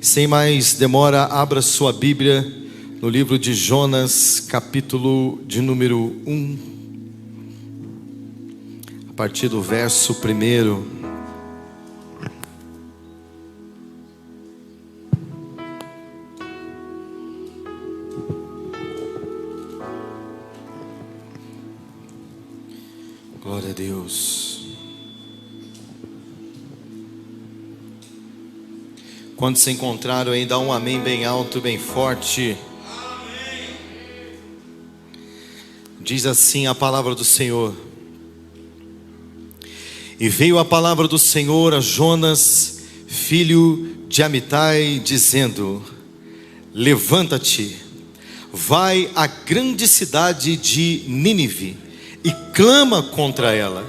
Sem mais demora, abra sua Bíblia no livro de Jonas, capítulo de número 1, a partir do verso 1. Glória a Deus. Quando se encontraram aí, dá um amém bem alto, bem forte. Amém. Diz assim a palavra do Senhor: E veio a palavra do Senhor a Jonas, filho de Amitai, dizendo: Levanta-te, vai à grande cidade de Nínive e clama contra ela,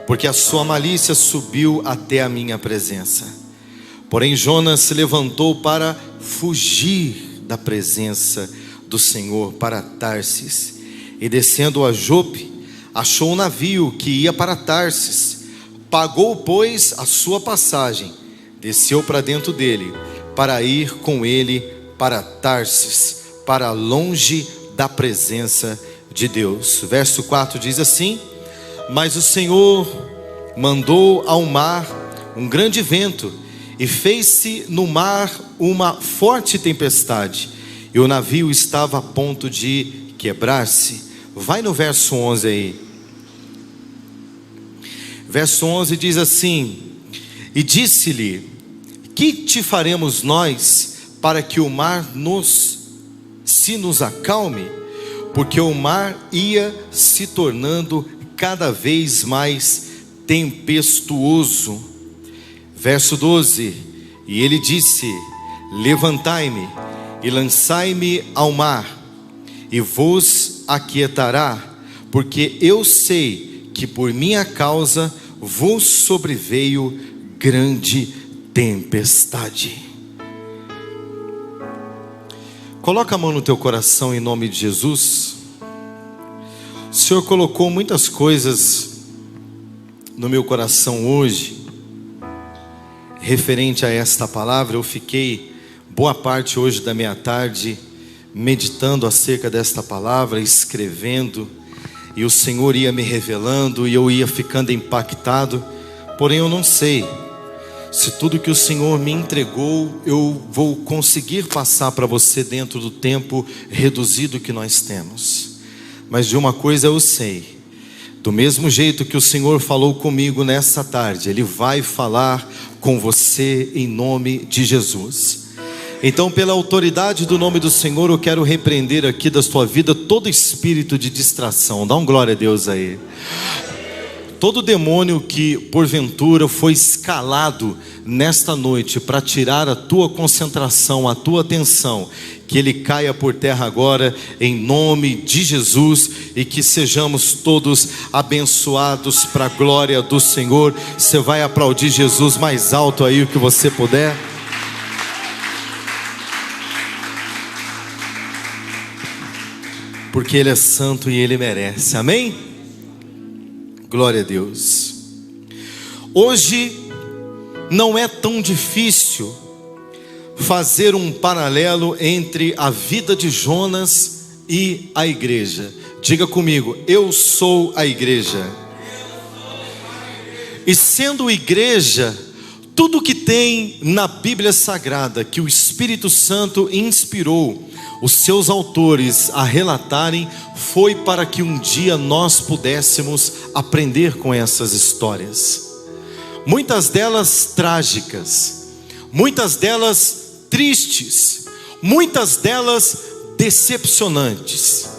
porque a sua malícia subiu até a minha presença. Porém Jonas se levantou para fugir da presença do Senhor para Tarsis, e descendo a Jope, achou um navio que ia para Tarsis. Pagou, pois, a sua passagem, desceu para dentro dele, para ir com ele para Tarsis, para longe da presença de Deus. Verso 4 diz assim: Mas o Senhor mandou ao mar um grande vento, e fez-se no mar uma forte tempestade, e o navio estava a ponto de quebrar-se. Vai no verso 11 aí. Verso 11 diz assim: E disse-lhe: Que te faremos nós para que o mar se nos acalme? Porque o mar ia se tornando cada vez mais tempestuoso. Verso 12: E ele disse: Levantai-me e lançai-me ao mar, e vos aquietará, porque eu sei que por minha causa vos sobreveio grande tempestade. Coloca a mão no teu coração em nome de Jesus. O Senhor colocou muitas coisas no meu coração hoje referente a esta palavra. Eu fiquei boa parte hoje da minha tarde meditando acerca desta palavra, escrevendo, e o Senhor ia me revelando, e eu ia ficando impactado. Porém eu não sei se tudo que o Senhor me entregou eu vou conseguir passar para você dentro do tempo reduzido que nós temos. Mas de uma coisa eu sei: do mesmo jeito que o Senhor falou comigo nessa tarde, Ele vai falar com você em nome de Jesus. Então, pela autoridade do nome do Senhor, eu quero repreender aqui da sua vida todo espírito de distração. Dá um glória a Deus aí. Todo demônio que porventura foi escalado nesta noite para tirar a tua concentração, a tua atenção, que ele caia por terra agora em nome de Jesus, e que sejamos todos abençoados para a glória do Senhor. Você vai aplaudir Jesus mais alto aí o que você puder. Porque Ele é santo e Ele merece, amém? Glória a Deus. Hoje não é tão difícil fazer um paralelo entre a vida de Jonas e a igreja. Diga comigo: eu sou a igreja. E sendo igreja, tudo que tem na Bíblia Sagrada que o Espírito Santo inspirou os seus autores a relatarem, foi para que um dia nós pudéssemos aprender com essas histórias. Muitas delas trágicas, muitas delas tristes, muitas delas decepcionantes.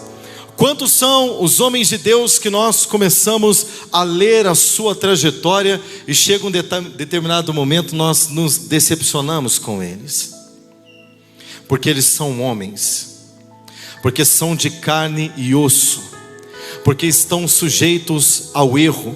Quantos são os homens de Deus que nós começamos a ler a sua trajetória e chega um determinado momento nós nos decepcionamos com eles, porque eles são homens, porque são de carne e osso, porque estão sujeitos ao erro,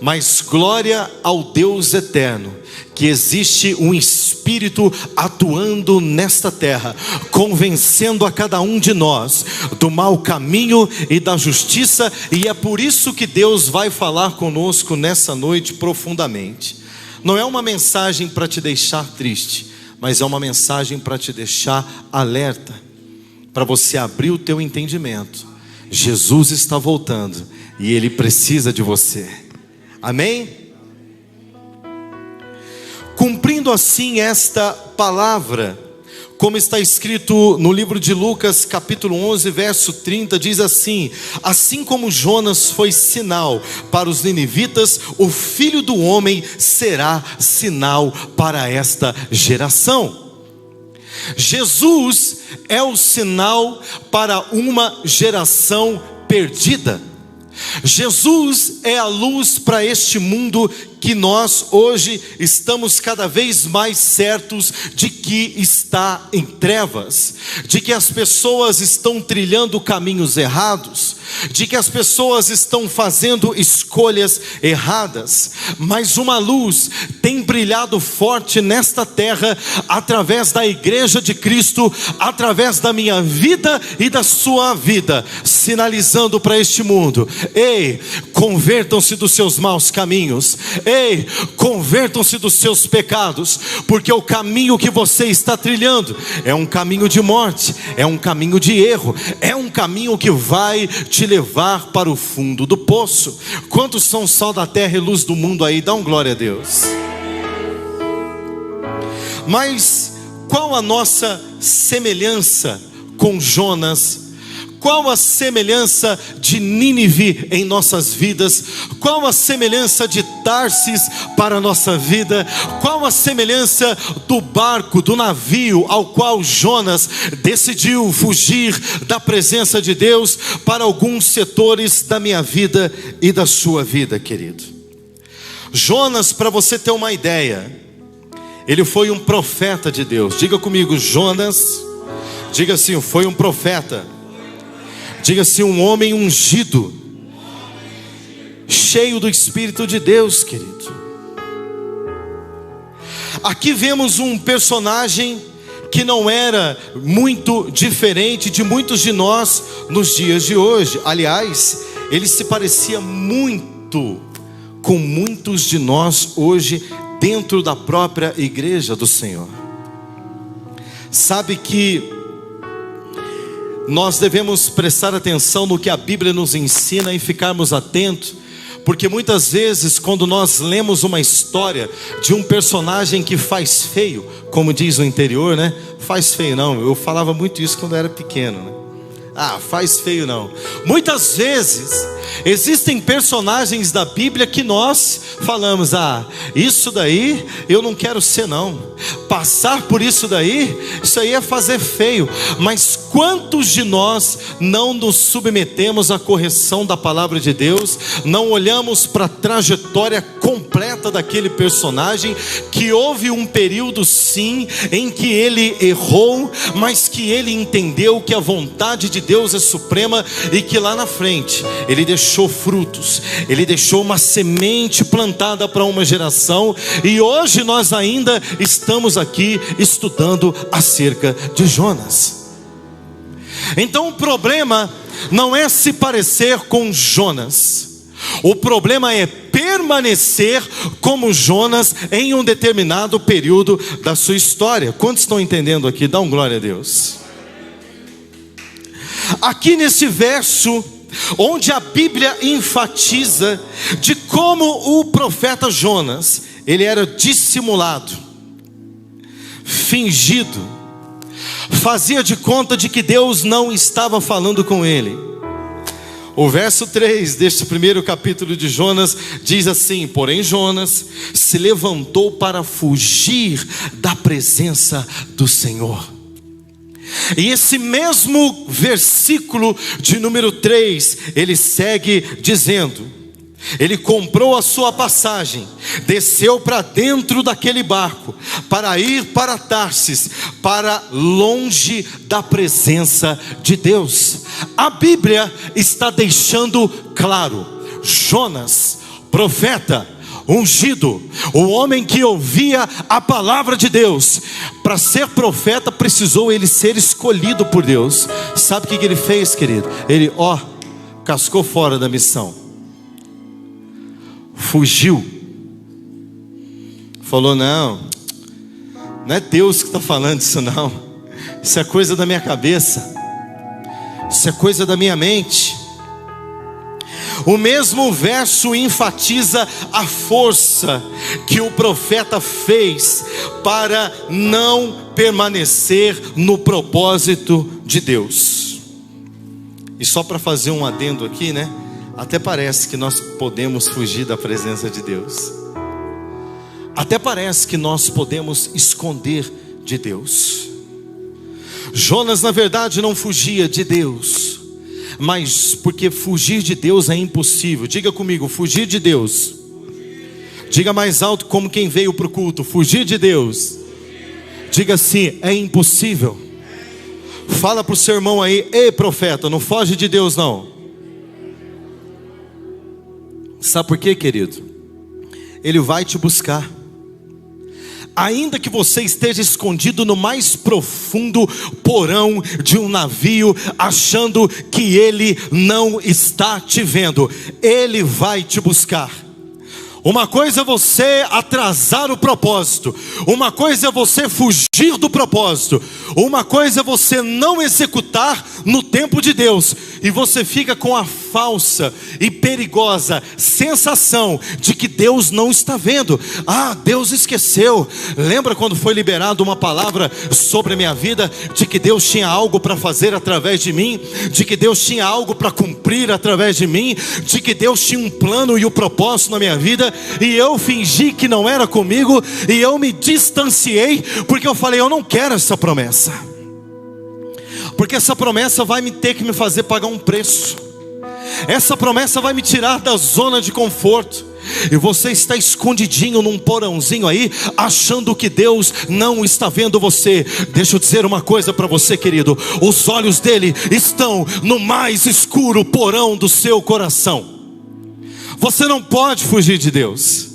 Mas glória ao Deus eterno, que existe um Espírito atuando nesta terra, convencendo a cada um de nós do mau caminho e da justiça. E é por isso que Deus vai falar conosco nessa noite profundamente. Não é uma mensagem para te deixar triste, mas é uma mensagem para te deixar alerta, para você abrir o teu entendimento. Jesus está voltando e Ele precisa de você. Amém? Cumprindo assim esta palavra, como está escrito no livro de Lucas, capítulo 11, verso 30, diz assim: assim como Jonas foi sinal para os ninivitas, o Filho do Homem será sinal para esta geração. Jesus é o sinal para uma geração perdida. Jesus é a luz para este mundo que nós hoje estamos cada vez mais certos de que está em trevas, de que as pessoas estão trilhando caminhos errados, de que as pessoas estão fazendo escolhas erradas. Mas uma luz tem brilhado forte nesta terra, através da igreja de Cristo, através da minha vida e da sua vida, sinalizando para este mundo: ei, convertam-se dos seus maus caminhos. Ei, convertam-se dos seus pecados, porque o caminho que você está trilhando é um caminho de morte, é um caminho de erro, é um caminho que vai te levar para o fundo do poço. Quantos são sal da terra e luz do mundo aí? Dá um glória a Deus. Mas qual a nossa semelhança com Jonas? Qual a semelhança de Nínive em nossas vidas? Qual a semelhança de Tarsis para a nossa vida? Qual a semelhança do barco, do navio ao qual Jonas decidiu fugir da presença de Deus para alguns setores da minha vida e da sua vida, querido? Jonas, para você ter uma ideia, ele foi um profeta de Deus. Diga comigo, Jonas. Diga assim, foi um profeta. Diga assim, um homem ungido, cheio do Espírito de Deus, querido. Aqui vemos um personagem que não era muito diferente de muitos de nós nos dias de hoje. Aliás, ele se parecia muito com muitos de nós hoje dentro da própria igreja do Senhor. Sabe que nós devemos prestar atenção no que a Bíblia nos ensina e ficarmos atentos, porque muitas vezes quando nós lemos uma história de um personagem que faz feio, como diz no interior, né? Faz feio não, eu falava muito isso quando eu era pequeno, né? Ah, faz feio não. Muitas vezes existem personagens da Bíblia que nós falamos: ah, isso daí eu não quero ser não. Passar por isso daí, isso aí é fazer feio. Mas quantos de nós não nos submetemos à correção da palavra de Deus? Não olhamos para a trajetória completa daquele personagem, que houve um período sim em que ele errou, mas que ele entendeu que a vontade de Deus é suprema e que lá na frente ele deixou frutos, ele deixou uma semente plantada para uma geração. E hoje nós ainda estamos aqui estudando acerca de Jonas. Então o problema não é se parecer com Jonas, o problema é permanecer como Jonas em um determinado período da sua história. Quantos estão entendendo aqui? Dá um glória a Deus. Aqui nesse verso, onde a Bíblia enfatiza de como o profeta Jonas, ele era dissimulado, fingido, fazia de conta de que Deus não estava falando com ele. O verso 3 deste primeiro capítulo de Jonas diz assim: porém Jonas se levantou para fugir da presença do Senhor. E esse mesmo versículo de número 3, ele segue dizendo: ele comprou a sua passagem, desceu para dentro daquele barco, para ir para Tarsis, para longe da presença de Deus. A Bíblia está deixando claro: Jonas, profeta, ungido, o homem que ouvia a palavra de Deus. Para ser profeta precisou ele ser escolhido por Deus. Sabe o que ele fez, querido? Ele, cascou fora da missão, fugiu, falou: não é Deus que está falando isso não, isso é coisa da minha cabeça, isso é coisa da minha mente. O mesmo verso enfatiza a força que o profeta fez para não permanecer no propósito de Deus. E só para fazer um adendo aqui, né? Até parece que nós podemos fugir da presença de Deus. Até parece que nós podemos esconder de Deus. Jonas, na verdade, não fugia de Deus, mas porque fugir de Deus é impossível. Diga comigo, fugir de Deus. Diga mais alto como quem veio para o culto: fugir de Deus. Diga assim: é impossível. Fala para o seu irmão aí: ei profeta, não foge de Deus não. Sabe por quê, querido? Ele vai te buscar. Ainda que você esteja escondido no mais profundo porão de um navio, achando que ele não está te vendo, ele vai te buscar. Uma coisa é você atrasar o propósito, uma coisa é você fugir do propósito, uma coisa é você não executar no tempo de Deus, e você fica com a falsa e perigosa sensação de que Deus não está vendo. Deus esqueceu. Lembra quando foi liberada uma palavra sobre a minha vida, de que Deus tinha algo para fazer através de mim, de que Deus tinha algo para cumprir através de mim, de que Deus tinha um plano e um propósito na minha vida, e eu fingi que não era comigo, e eu me distanciei, porque eu falei: eu não quero essa promessa, porque essa promessa vai ter que me fazer pagar um preço, essa promessa vai me tirar da zona de conforto. E você está escondidinho num porãozinho aí, achando que Deus não está vendo você. Deixa eu dizer uma coisa para você, querido: os olhos dele estão no mais escuro porão do seu coração. Você não pode fugir de Deus.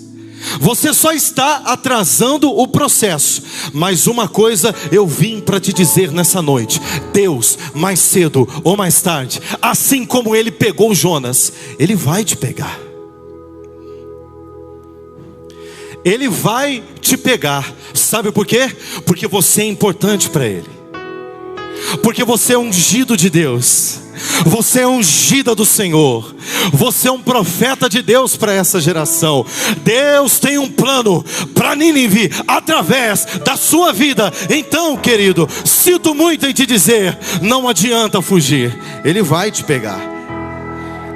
Você só está atrasando o processo. Mas uma coisa eu vim para te dizer nessa noite: Deus, mais cedo ou mais tarde, assim como ele pegou Jonas, ele vai te pegar. Ele vai te pegar. Sabe por quê? Porque você é importante para ele, porque você é ungido de Deus, você é ungida do Senhor, você é um profeta de Deus para essa geração. Deus tem um plano para Nínive através da sua vida. Então, querido, sinto muito em te dizer: não adianta fugir, ele vai te pegar.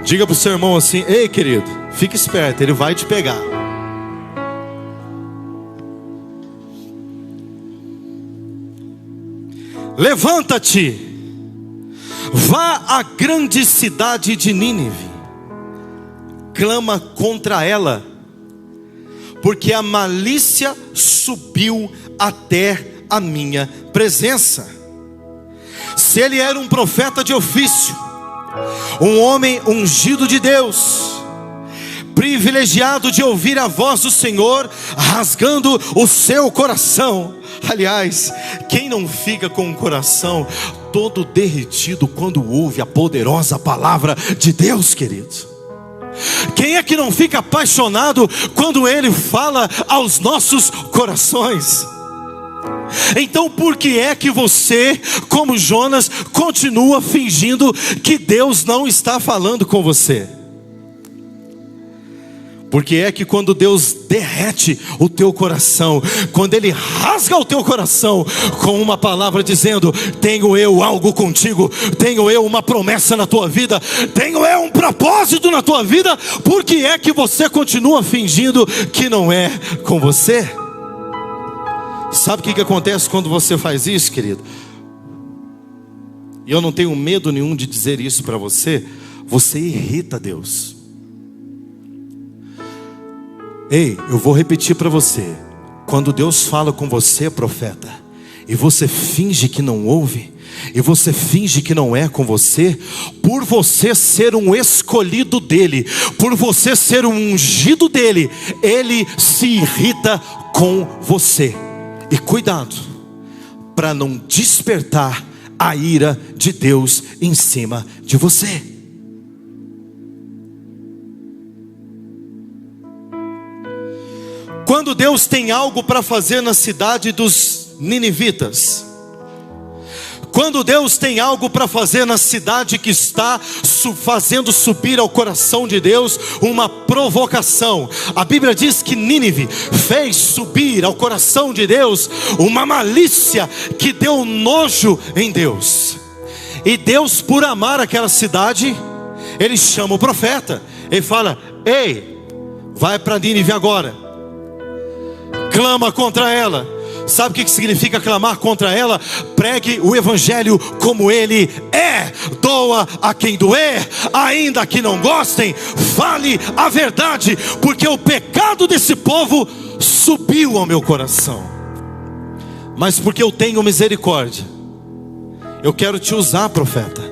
Diga para o seu irmão assim: ei querido, fique esperto, ele vai te pegar. Levanta-te, vá à grande cidade de Nínive, clama contra ela, porque a malícia subiu até a minha presença. Se ele era um profeta de ofício, um homem ungido de Deus, privilegiado de ouvir a voz do Senhor, rasgando o seu coração. Aliás, quem não fica com o coração todo derretido quando ouve a poderosa palavra de Deus, querido? Quem é que não fica apaixonado quando ele fala aos nossos corações? Então por que é que você, como Jonas, continua fingindo que Deus não está falando com você? Porque é que quando Deus derrete o teu coração, quando Ele rasga o teu coração com uma palavra dizendo: tenho eu algo contigo, tenho eu uma promessa na tua vida, tenho eu um propósito na tua vida, por que é que você continua fingindo que não é com você? Sabe o que acontece quando você faz isso, querido? E eu não tenho medo nenhum de dizer isso para você: você irrita Deus. Ei, eu vou repetir para você: quando Deus fala com você, profeta, e você finge que não ouve, e você finge que não é com você, por você ser um escolhido dele, por você ser um ungido dele, ele se irrita com você. E cuidado, para não despertar a ira de Deus em cima de você. Quando Deus tem algo para fazer na cidade dos ninivitas, quando Deus tem algo para fazer na cidade que está fazendo subir ao coração de Deus uma provocação, a Bíblia diz que Nínive fez subir ao coração de Deus uma malícia que deu nojo em Deus. E Deus, por amar aquela cidade, ele chama o profeta, ele fala: ei, vai para Nínive agora, clama contra ela. Sabe o que significa clamar contra ela? Pregue o evangelho como ele é, doa a quem doer, ainda que não gostem, fale a verdade, porque o pecado desse povo subiu ao meu coração. Mas porque eu tenho misericórdia, eu quero te usar, profeta,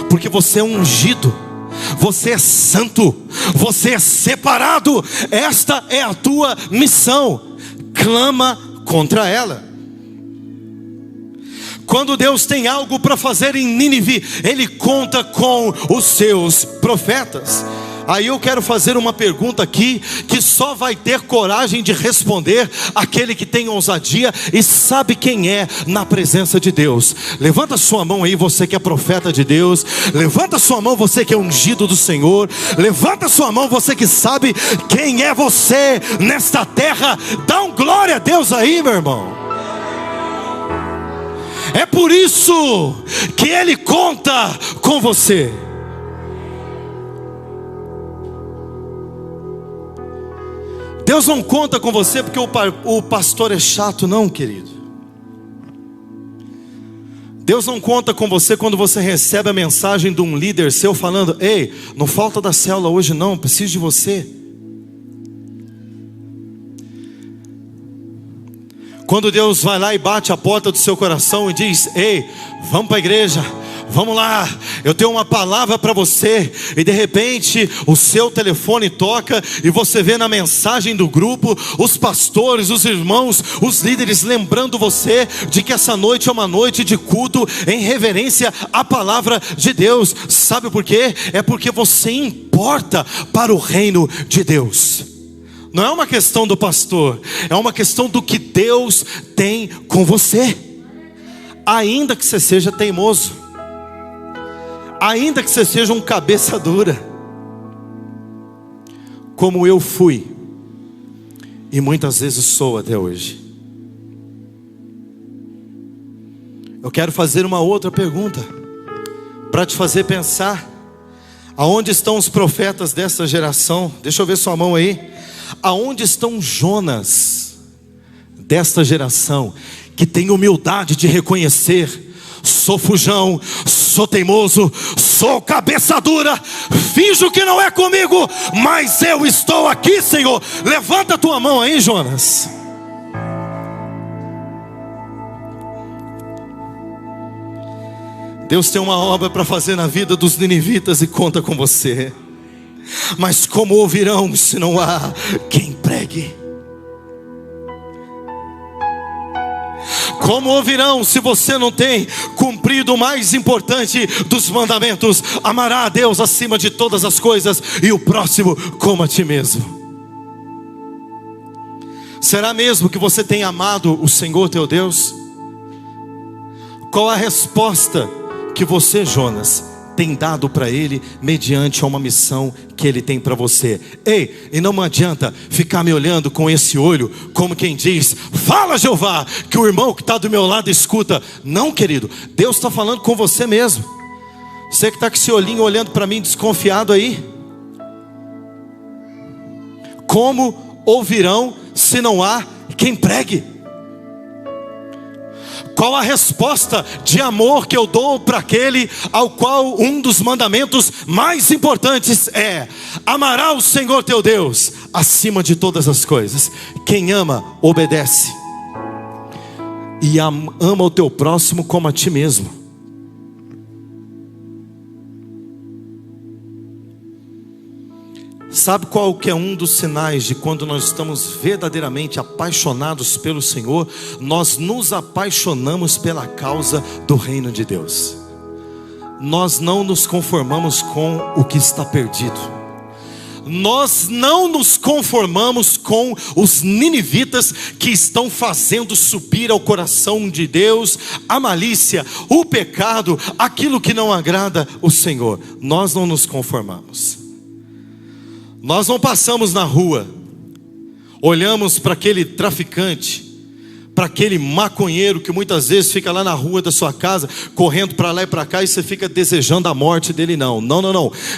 porque você é ungido, você é santo, você é separado, esta é a tua missão. Clama contra ela. Quando Deus tem algo para fazer em Nínive, ele conta com os seus profetas. Aí eu quero fazer uma pergunta aqui, que só vai ter coragem de responder aquele que tem ousadia e sabe quem é na presença de Deus. Levanta sua mão aí, você que é profeta de Deus. Levanta sua mão, você que é ungido do Senhor. Levanta sua mão, você que sabe quem é você nesta terra. Dá um glória a Deus aí, meu irmão. É por isso que ele conta com você. Deus não conta com você porque o pastor é chato, não, querido. Deus não conta com você quando você recebe a mensagem de um líder seu falando: ei, não falta da célula hoje não, preciso de você. Quando Deus vai lá e bate a porta do seu coração e diz: ei, vamos para a igreja, vamos lá, eu tenho uma palavra para você. E de repente o seu telefone toca e você vê na mensagem do grupo os pastores, os irmãos, os líderes lembrando você de que essa noite é uma noite de culto em reverência à palavra de Deus. Sabe por quê? É porque você importa para o reino de Deus. Não é uma questão do pastor, é uma questão do que Deus tem com você. Ainda que você seja teimoso, ainda que você seja um cabeça dura, como eu fui, e muitas vezes sou até hoje. Eu quero fazer uma outra pergunta, para te fazer pensar. Aonde estão os profetas dessa geração? Deixa eu ver sua mão aí. Aonde estão Jonas desta geração, que tem humildade de reconhecer: sou fujão, sou teimoso, sou cabeça dura, finjo que não é comigo, mas eu estou aqui, Senhor. Levanta a tua mão aí, Jonas. Deus tem uma obra para fazer na vida dos ninivitas e conta com você. Mas como ouvirão se não há quem pregue? Como ouvirão se você não tem cumprido o mais importante dos mandamentos: amará a Deus acima de todas as coisas e o próximo como a ti mesmo? Será mesmo que você tem amado o Senhor teu Deus? Qual a resposta que você, Jonas, tem dado para ele mediante a uma missão que ele tem para você? Ei, e não adianta ficar me olhando com esse olho como quem diz: fala, Jeová, que o irmão que está do meu lado escuta. Não, querido, Deus está falando com você mesmo. Você que está com esse olhinho olhando para mim desconfiado aí. Como ouvirão se não há quem pregue? Qual a resposta de amor que eu dou para aquele ao qual um dos mandamentos mais importantes é: amará o Senhor teu Deus acima de todas as coisas? Quem ama, obedece. E ama o teu próximo como a ti mesmo. Sabe qual que é um dos sinais de quando nós estamos verdadeiramente apaixonados pelo Senhor? Nós nos apaixonamos pela causa do reino de Deus. Nós não nos conformamos com o que está perdido. Nós não nos conformamos com os ninivitas que estão fazendo subir ao coração de Deus a malícia, o pecado, aquilo que não agrada o Senhor. Nós não nos conformamos. Nós não passamos na rua, olhamos para aquele traficante, para aquele maconheiro que muitas vezes fica lá na rua da sua casa, correndo para lá e para cá, e você fica desejando a morte dele. Não.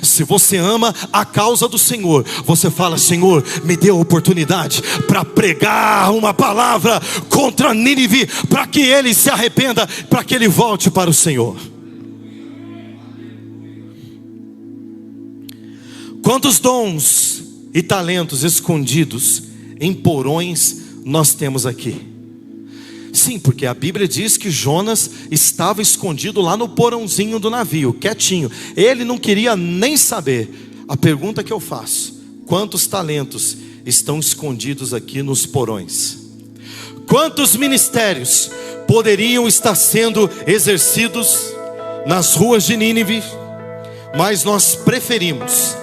Se você ama a causa do Senhor, você fala: Senhor, me dê a oportunidade para pregar uma palavra contra Nínive, para que ele se arrependa, para que ele volte para o Senhor. Quantos dons e talentos escondidos em porões nós temos aqui? Sim, porque a Bíblia diz que Jonas estava escondido lá no porãozinho do navio, quietinho. Ele não queria nem saber. A pergunta que eu faço: quantos talentos estão escondidos aqui nos porões? Quantos ministérios poderiam estar sendo exercidos nas ruas de Nínive, mas nós preferimos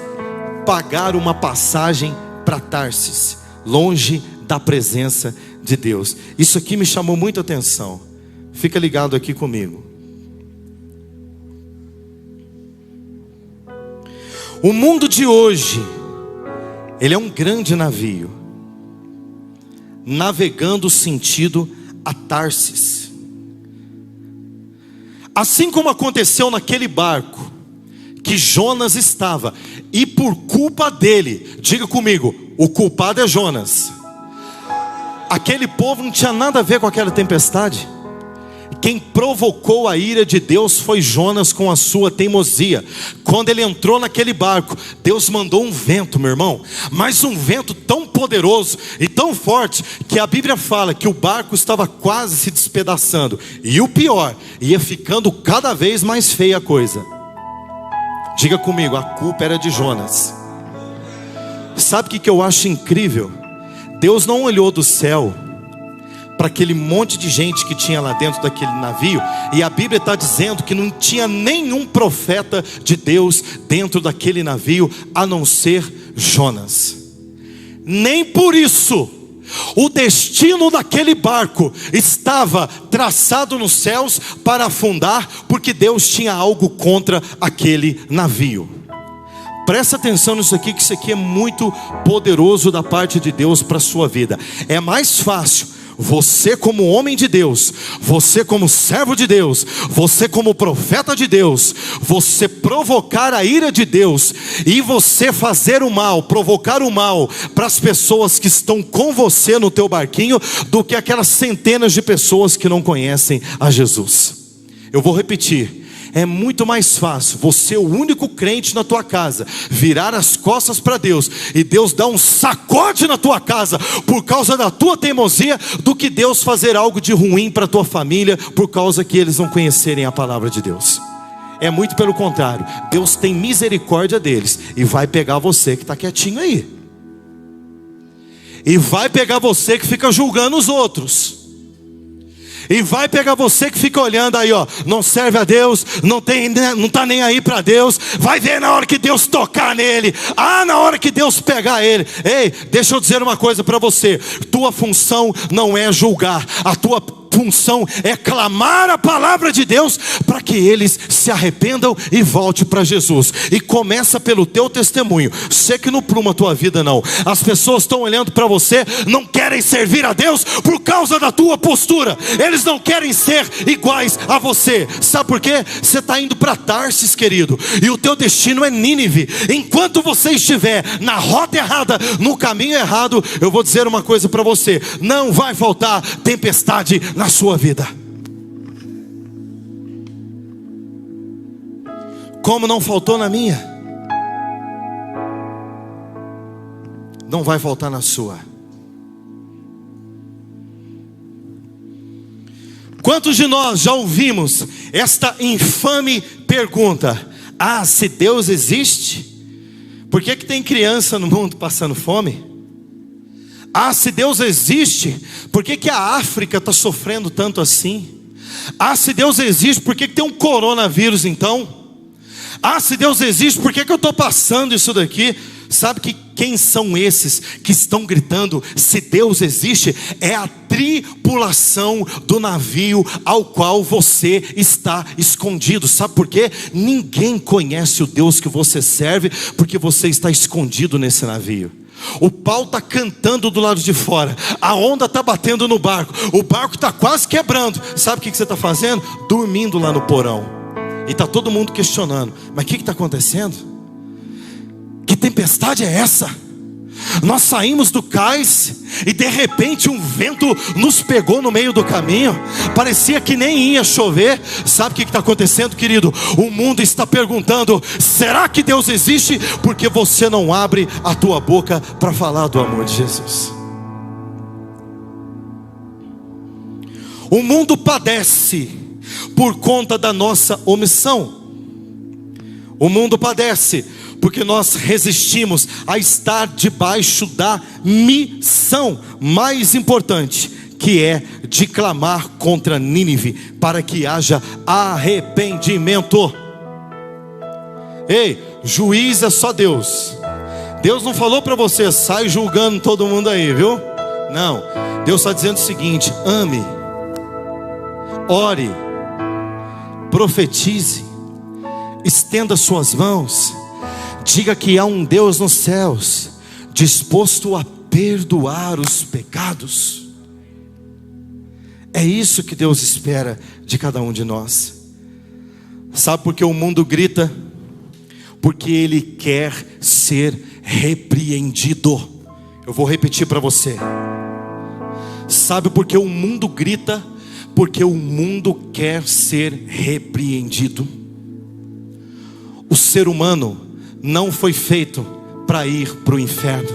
pagar uma passagem para Tarsis, longe da presença de Deus? Isso aqui me chamou muita atenção. Fica ligado aqui comigo. O mundo de hoje, ele é um grande navio, navegando sentido a Tarsis. Assim como aconteceu naquele barco que Jonas estava, e por culpa dele, diga comigo, o culpado é Jonas. Aquele povo não tinha nada a ver com aquela tempestade. Quem provocou a ira de Deus foi Jonas com a sua teimosia. Quando ele entrou naquele barco, Deus mandou um vento, meu irmão, mas um vento tão poderoso e tão forte, que a Bíblia fala que o barco estava quase se despedaçando. E o pior, ia ficando cada vez mais feia a coisa. Diga comigo, a culpa era de Jonas. Sabe o que eu acho incrível? Deus não olhou do céu para aquele monte de gente que tinha lá dentro daquele navio, e a Bíblia está dizendo que não tinha nenhum profeta de Deus dentro daquele navio, a não ser Jonas. Nem por isso o destino daquele barco estava traçado nos céus para afundar, porque Deus tinha algo contra aquele navio. Presta atenção nisso aqui, que isso aqui é muito poderoso da parte de Deus para a sua vida. É mais fácil você, como homem de Deus, você como servo de Deus, você como profeta de Deus, você provocar a ira de Deus, e você fazer o mal, provocar o mal para as pessoas que estão com você no teu barquinho, do que aquelas centenas de pessoas que não conhecem a Jesus. Eu vou repetir. É muito mais fácil você, o único crente na tua casa, virar as costas para Deus, e Deus dar um sacode na tua casa por causa da tua teimosia, do que Deus fazer algo de ruim para a tua família por causa que eles não conhecerem a palavra de Deus. É muito pelo contrário. Deus tem misericórdia deles e vai pegar você que está quietinho aí, e vai pegar você que fica julgando os outros, e vai pegar você que fica olhando aí, ó, não serve a Deus, não está nem aí para Deus. Vai ver na hora que Deus tocar nele, na hora que Deus pegar ele. Ei, deixa eu dizer uma coisa para você: tua função não é julgar, a tua função é clamar a palavra de Deus para que eles se arrependam e voltem para Jesus. E começa pelo teu testemunho. Sei que não pluma a tua vida não. As pessoas estão olhando para você, não querem servir a Deus por causa da tua postura. Eles não querem ser iguais a você. Sabe por quê? Você está indo para Tarsis, querido, e o teu destino é Nínive. Enquanto você estiver na rota errada, no caminho errado, eu vou dizer uma coisa para você: não vai faltar tempestade na sua vida. Como não faltou na minha, não vai faltar na sua. Quantos de nós já ouvimos esta infame pergunta: se Deus existe, Por que tem criança no mundo passando fome? Ah, se Deus existe, por que a África está sofrendo tanto assim? Ah, se Deus existe, por que tem um coronavírus então? Ah, se Deus existe, por que eu estou passando isso daqui? Sabe que quem são esses que estão gritando, se Deus existe? É a tripulação do navio ao qual você está escondido. Sabe por quê? Ninguém conhece o Deus que você serve, porque você está escondido nesse navio. O pau está cantando do lado de fora, a onda está batendo no barco, o barco está quase quebrando. Sabe o que você está fazendo? Dormindo lá no porão. E está todo mundo questionando, mas o que está acontecendo? Que tempestade é essa? Nós saímos do cais e de repente um vento nos pegou no meio do caminho. Parecia que nem ia chover. Sabe o que está acontecendo, querido? O mundo está perguntando, será que Deus existe? Porque você não abre a tua boca para falar do amor de Jesus. O mundo padece por conta da nossa omissão. O mundo padece porque nós resistimos a estar debaixo da missão mais importante, que é de clamar contra Nínive, para que haja arrependimento. Ei, juiz é só Deus. Deus não falou para você, sai julgando todo mundo aí, viu? Não, Deus está dizendo o seguinte: ame, ore, profetize, estenda suas mãos, diga que há um Deus nos céus, disposto a perdoar os pecados. É isso que Deus espera de cada um de nós. Sabe por que o mundo grita? Porque ele quer ser repreendido. Eu vou repetir para você. Sabe por que o mundo grita? Porque o mundo quer ser repreendido. O ser humano não foi feito para ir para o inferno.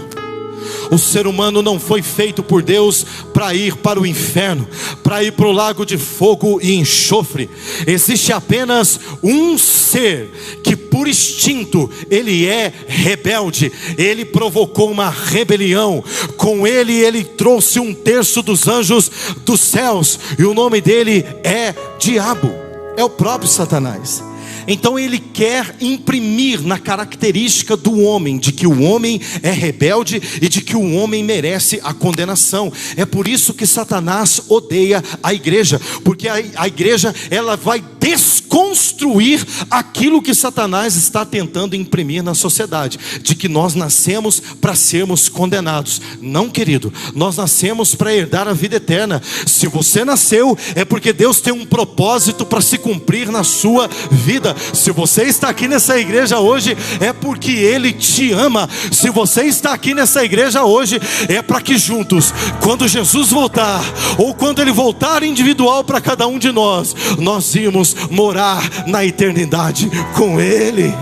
O ser humano não foi feito por Deus para ir para o inferno, para ir para o lago de fogo e enxofre. Existe apenas um ser que por instinto ele é rebelde. Ele provocou uma rebelião. Com ele trouxe 1/3 dos anjos dos céus, e o nome dele é Diabo, é o próprio Satanás. Então ele quer imprimir na característica do homem, de que o homem é rebelde e de que o homem merece a condenação. É por isso que Satanás odeia a igreja, porque a igreja, ela vai desconstruir aquilo que Satanás está tentando imprimir na sociedade, de que nós nascemos para sermos condenados. Não, querido, nós nascemos para herdar a vida eterna. Se você nasceu, é porque Deus tem um propósito para se cumprir na sua vida. Se você está aqui nessa igreja hoje, é porque Ele te ama. Se você está aqui nessa igreja hoje, é para que juntos, quando Jesus voltar, ou quando Ele voltar individual para cada um de nós, nós irmos morar na eternidade com Ele.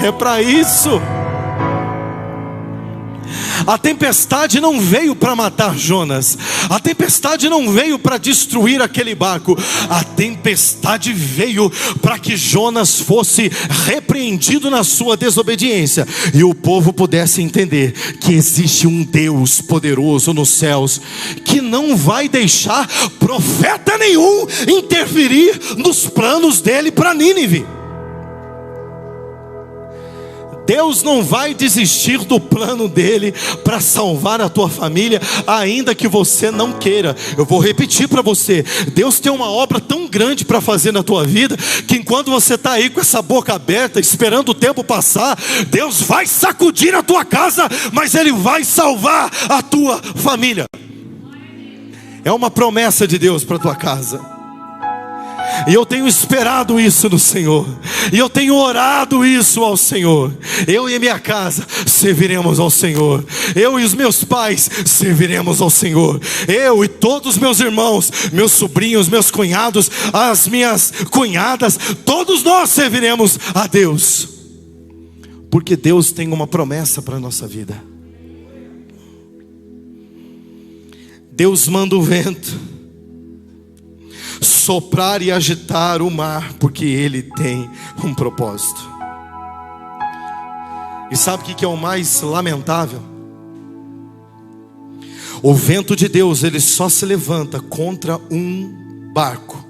É para isso. A tempestade não veio para matar Jonas. A tempestade não veio para destruir aquele barco. A tempestade veio para que Jonas fosse repreendido na sua desobediência, e o povo pudesse entender que existe um Deus poderoso nos céus, que não vai deixar profeta nenhum interferir nos planos dele para Nínive. Deus não vai desistir do plano dele para salvar a tua família, ainda que você não queira. Eu vou repetir para você: Deus tem uma obra tão grande para fazer na tua vida, que enquanto você está aí com essa boca aberta, esperando o tempo passar, Deus vai sacudir a tua casa, mas Ele vai salvar a tua família. É uma promessa de Deus para a tua casa. E eu tenho esperado isso no Senhor, e eu tenho orado isso ao Senhor. Eu e a minha casa serviremos ao Senhor. Eu e os meus pais serviremos ao Senhor. Eu e todos os meus irmãos, meus sobrinhos, meus cunhados, as minhas cunhadas, todos nós serviremos a Deus, porque Deus tem uma promessa para a nossa vida. Deus manda o vento soprar e agitar o mar, porque Ele tem um propósito. E sabe o que é o mais lamentável? O vento de Deus, ele só se levanta contra um barco.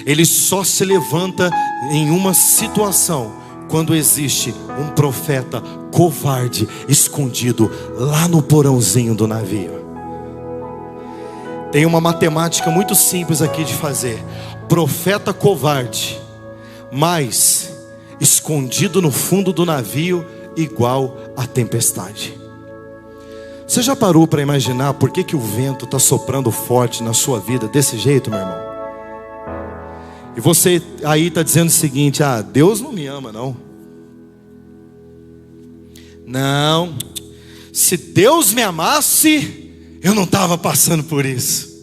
Ele só se levanta em uma situação quando existe um profeta covarde escondido lá no porãozinho do navio. Tem uma matemática muito simples aqui de fazer. Profeta covarde mais escondido no fundo do navio igual a tempestade. Você já parou para imaginar por que o vento está soprando forte na sua vida desse jeito, meu irmão? E você aí está dizendo o seguinte: ah, Deus não me ama não. Não, se Deus me amasse, eu não estava passando por isso.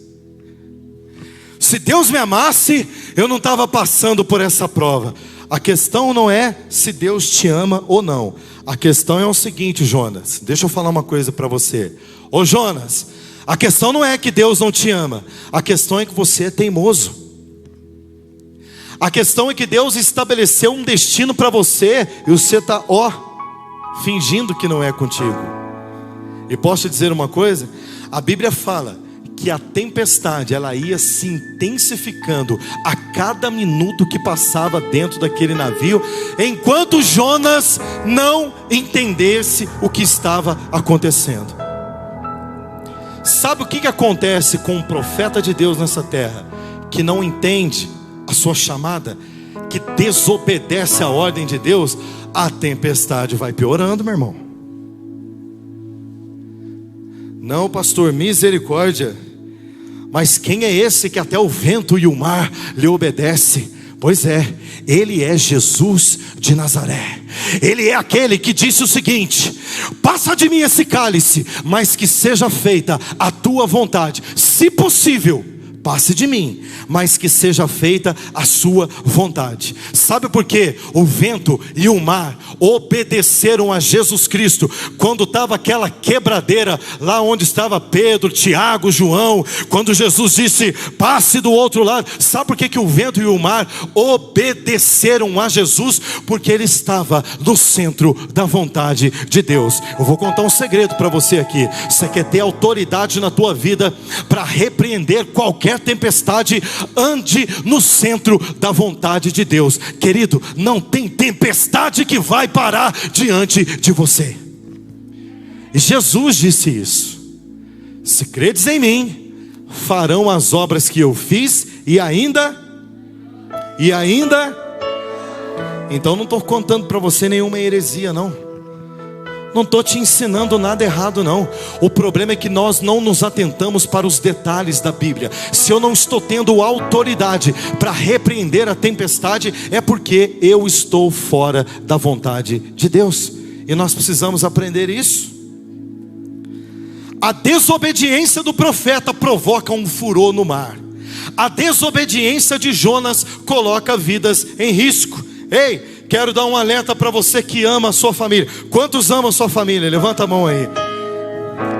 Se Deus me amasse, eu não estava passando por essa prova. A questão não é se Deus te ama ou não. A questão é o seguinte, Jonas, deixa eu falar uma coisa para você. Ô Jonas, a questão não é que Deus não te ama. A questão é que você é teimoso. A questão é que Deus estabeleceu um destino para você e você está, fingindo que não é contigo. E posso te dizer uma coisa? A Bíblia fala que a tempestade, ela ia se intensificando a cada minuto que passava dentro daquele navio, enquanto Jonas não entendesse o que estava acontecendo. Sabe o que acontece com um profeta de Deus nessa terra, que não entende a sua chamada, que desobedece a ordem de Deus? A tempestade vai piorando, meu irmão. Não, pastor, misericórdia. Mas quem é esse que até o vento e o mar lhe obedece? Pois é, ele é Jesus de Nazaré. Ele é aquele que disse o seguinte: passa de mim esse cálice, mas que seja feita a tua vontade. Se possível, passe de mim, mas que seja feita a sua vontade. Sabe por quê? O vento e o mar obedeceram a Jesus Cristo quando estava aquela quebradeira lá onde estava Pedro, Tiago, João, quando Jesus disse: passe do outro lado. Sabe por que o vento e o mar obedeceram a Jesus? Porque ele estava no centro da vontade de Deus. Eu vou contar um segredo para você aqui. Você quer ter autoridade na tua vida para repreender qualquer tempestade? Ande no centro da vontade de Deus. Querido, não tem tempestade que vai parar diante de você. E Jesus disse isso: se credes em mim, farão as obras que eu fiz e ainda. Então não estou contando para você nenhuma heresia, não. Não estou te ensinando nada errado, não. O problema é que nós não nos atentamos para os detalhes da Bíblia. Se eu não estou tendo autoridade para repreender a tempestade, é porque eu estou fora da vontade de Deus. E nós precisamos aprender isso. A desobediência do profeta provoca um furor no mar. A desobediência de Jonas coloca vidas em risco. Ei, quero dar um alerta para você que ama a sua família. Quantos amam a sua família? Levanta a mão aí.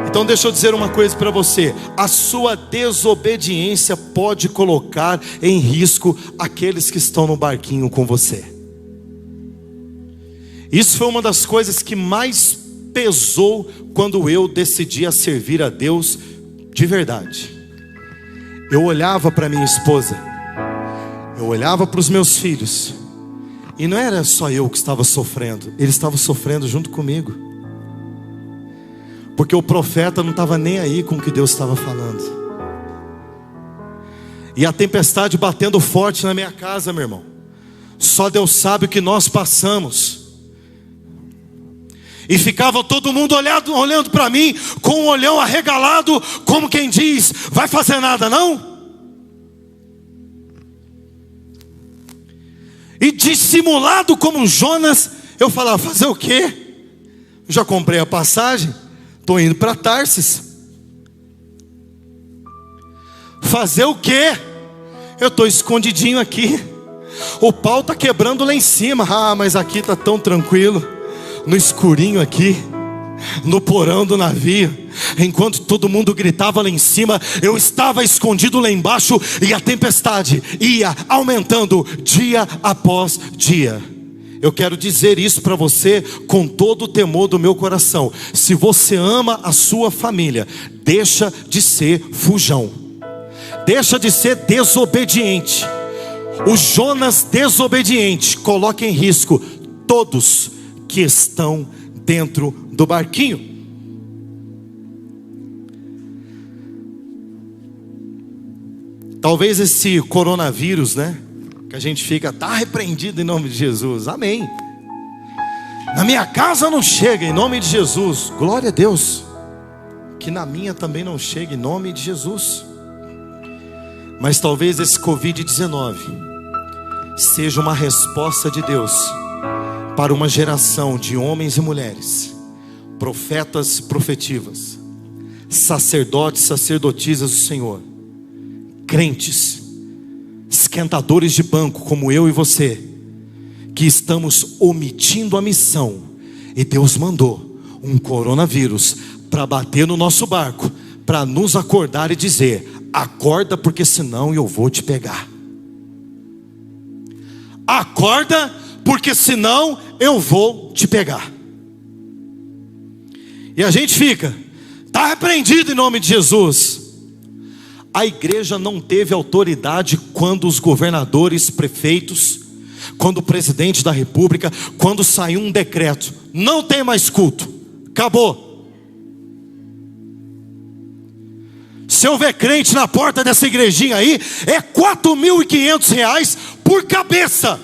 Então deixa eu dizer uma coisa para você: a sua desobediência pode colocar em risco aqueles que estão no barquinho com você. Isso foi uma das coisas que mais pesou quando eu decidi a servir a Deus de verdade. Eu olhava para minha esposa, eu olhava para os meus filhos, e não era só eu que estava sofrendo, eles estavam sofrendo junto comigo. Porque o profeta não estava nem aí com o que Deus estava falando. E a tempestade batendo forte na minha casa, meu irmão. Só Deus sabe o que nós passamos. E ficava todo mundo olhando para mim com um olhão arregalado, como quem diz: vai fazer nada não? E dissimulado como Jonas, eu falava: fazer o quê? Já comprei a passagem, estou indo para Tarsis. Fazer o quê? Eu estou escondidinho aqui. O pau está quebrando lá em cima. Ah, mas aqui está tão tranquilo. No escurinho aqui, no porão do navio, enquanto todo mundo gritava lá em cima, eu estava escondido lá embaixo. E a tempestade ia aumentando dia após dia. eu quero dizer isso para você com todo o temor do meu coração: se você ama a sua família, deixa de ser fujão, deixa de ser desobediente. O Jonas desobediente coloca em risco todos que estão dentro do barquinho. Talvez esse coronavírus, que a gente fica, tá repreendido em nome de Jesus, amém. Na minha casa não chega, em nome de Jesus, glória a Deus. Que na minha também não chegue, em nome de Jesus. Mas talvez esse Covid-19 seja uma resposta de Deus para uma geração de homens e mulheres, profetas e profetivas, sacerdotes e sacerdotisas do Senhor, crentes, esquentadores de banco como eu e você, que estamos omitindo a missão, e Deus mandou um coronavírus para bater no nosso barco, para nos acordar e dizer: acorda, porque senão eu vou te pegar. Acorda, porque senão eu vou te pegar. E a gente fica, tá repreendido em nome de Jesus. A igreja não teve autoridade quando os governadores, prefeitos, quando o presidente da república, quando saiu um decreto: não tem mais culto, acabou. Se houver crente na porta dessa igrejinha aí, é R$4.500 por cabeça,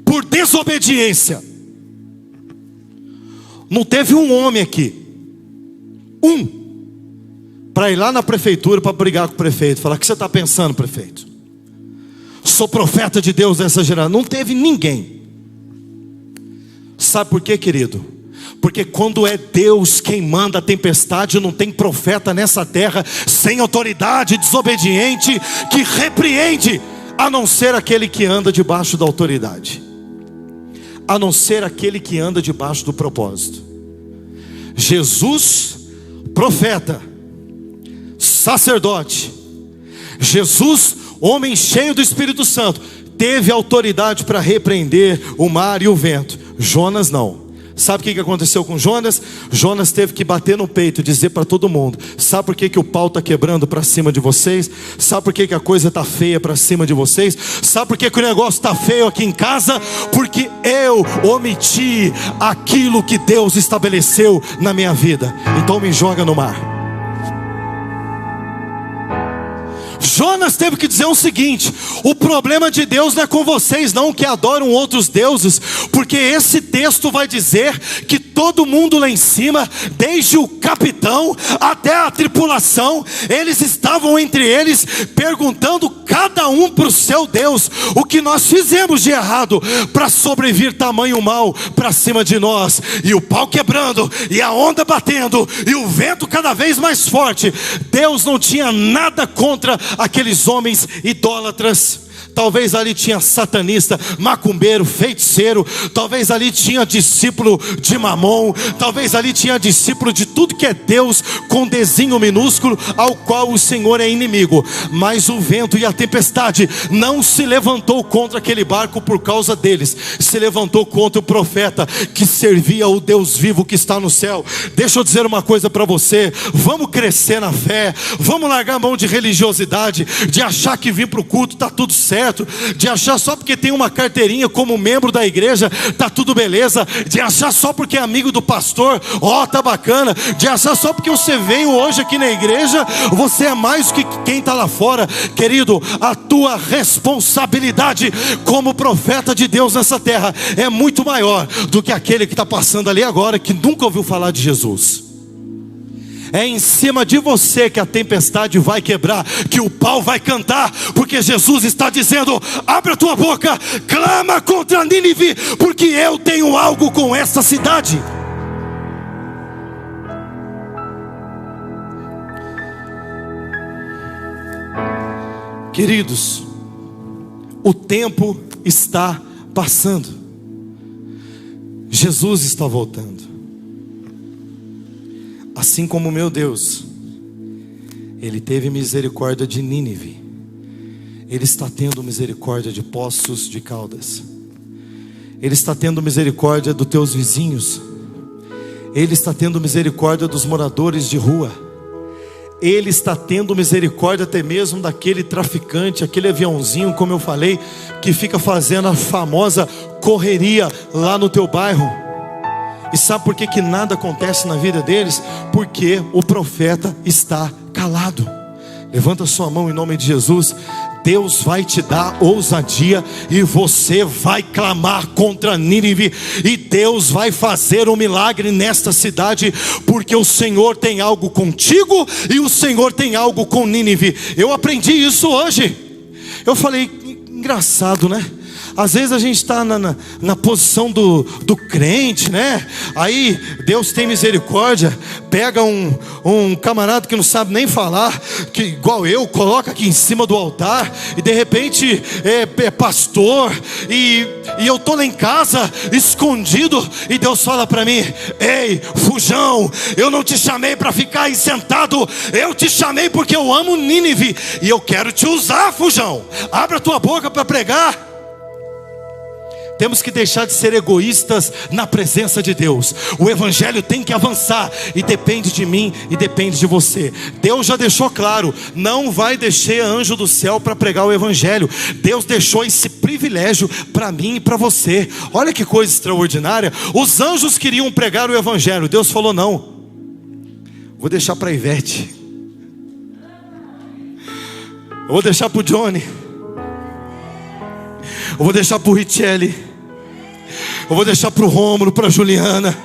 por desobediência. Não teve um homem aqui, para ir lá na prefeitura para brigar com o prefeito, falar: o que você está pensando, prefeito? Sou profeta de Deus dessa geração. Não teve ninguém. Sabe por quê, querido? Porque quando é Deus quem manda a tempestade, não tem profeta nessa terra sem autoridade, desobediente, que repreende, a não ser aquele que anda debaixo da autoridade, a não ser aquele que anda debaixo do propósito. Jesus, profeta, sacerdote, Jesus, homem cheio do Espírito Santo, teve autoridade para repreender o mar e o vento. Jonas não. Sabe o que aconteceu com Jonas? Jonas teve que bater no peito e dizer para todo mundo: sabe por que o pau está quebrando para cima de vocês? Sabe por que a coisa está feia para cima de vocês? Sabe por que o negócio está feio aqui em casa? Porque eu omiti aquilo que Deus estabeleceu na minha vida. Então me joga no mar. Jonas teve que dizer o seguinte: o problema de Deus não é com vocês não, que adoram outros deuses, porque esse texto vai dizer que todo mundo lá em cima, desde o capitão até a tripulação, eles estavam entre eles perguntando cada um para o seu Deus: o que nós fizemos de errado para sobrevir tamanho mal para cima de nós? E o pau quebrando, e a onda batendo, e o vento cada vez mais forte. Deus não tinha nada contra aqueles homens idólatras. Talvez ali tinha satanista, macumbeiro, feiticeiro. Talvez ali tinha discípulo de Mamon. Talvez ali tinha discípulo de tudo que é Deus com desenho minúsculo, ao qual o Senhor é inimigo. Mas o vento e a tempestade não se levantou contra aquele barco por causa deles. Se levantou contra o profeta que servia o Deus vivo que está no céu. Deixa eu dizer uma coisa para você: vamos crescer na fé. Vamos largar a mão de religiosidade, de achar que vir para o culto está tudo certo, de achar só porque tem uma carteirinha como membro da igreja tá tudo beleza, de achar só porque é amigo do pastor, tá bacana, de achar só porque você veio hoje aqui na igreja, você é mais do que quem está lá fora. Querido, a tua responsabilidade como profeta de Deus nessa terra é muito maior do que aquele que está passando ali agora, que nunca ouviu falar de Jesus. É em cima de você que a tempestade vai quebrar, que o pau vai cantar, porque Jesus está dizendo: abre a tua boca, clama contra Nínive, porque eu tenho algo com essa cidade. Queridos, o tempo está passando, Jesus está voltando. Assim como meu Deus, Ele teve misericórdia de Nínive, Ele está tendo misericórdia de Poços de Caldas. Ele está tendo misericórdia dos teus vizinhos. Ele está tendo misericórdia dos moradores de rua. Ele está tendo misericórdia até mesmo daquele traficante, aquele aviãozinho, como eu falei, que fica fazendo a famosa correria lá no teu bairro. E sabe por que nada acontece na vida deles? Porque o profeta está calado. Levanta sua mão em nome de Jesus. Deus vai te dar ousadia e você vai clamar contra Nínive, e Deus vai fazer um milagre nesta cidade, porque o Senhor tem algo contigo e o Senhor tem algo com Nínive. Eu aprendi isso hoje. Eu falei, engraçado, né? Às vezes a gente está na posição do crente, né? Aí Deus tem misericórdia, pega um camarada que não sabe nem falar, que igual eu, coloca aqui em cima do altar, e de repente é pastor, e eu estou lá em casa, escondido, e Deus fala para mim: ei, fujão, eu não te chamei para ficar aí sentado, eu te chamei porque eu amo Nínive, e eu quero te usar, fujão. Abra a tua boca para pregar. Temos que deixar de ser egoístas na presença de Deus. O evangelho tem que avançar, e depende de mim e depende de você. Deus já deixou claro, não vai descer anjo do céu para pregar o evangelho. Deus deixou esse privilégio para mim e para você. Olha que coisa extraordinária. Os anjos queriam pregar o evangelho, Deus falou: não, vou deixar para a Ivete, eu vou deixar para o Johnny, eu vou deixar para o Richelli, eu vou deixar para o Rômulo, para a Juliana,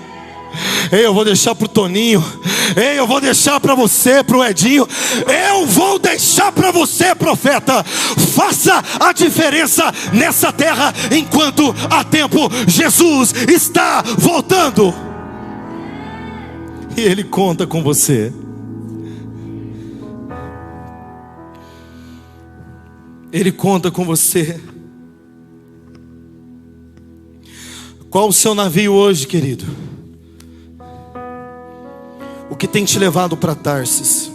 eu vou deixar para o Toninho, eu vou deixar para você, para o Edinho, eu vou deixar para você, profeta. Faça a diferença nessa terra enquanto há tempo. Jesus está voltando, e Ele conta com você. Ele conta com você. Qual o seu navio hoje, querido? O que tem te levado para Tarsis?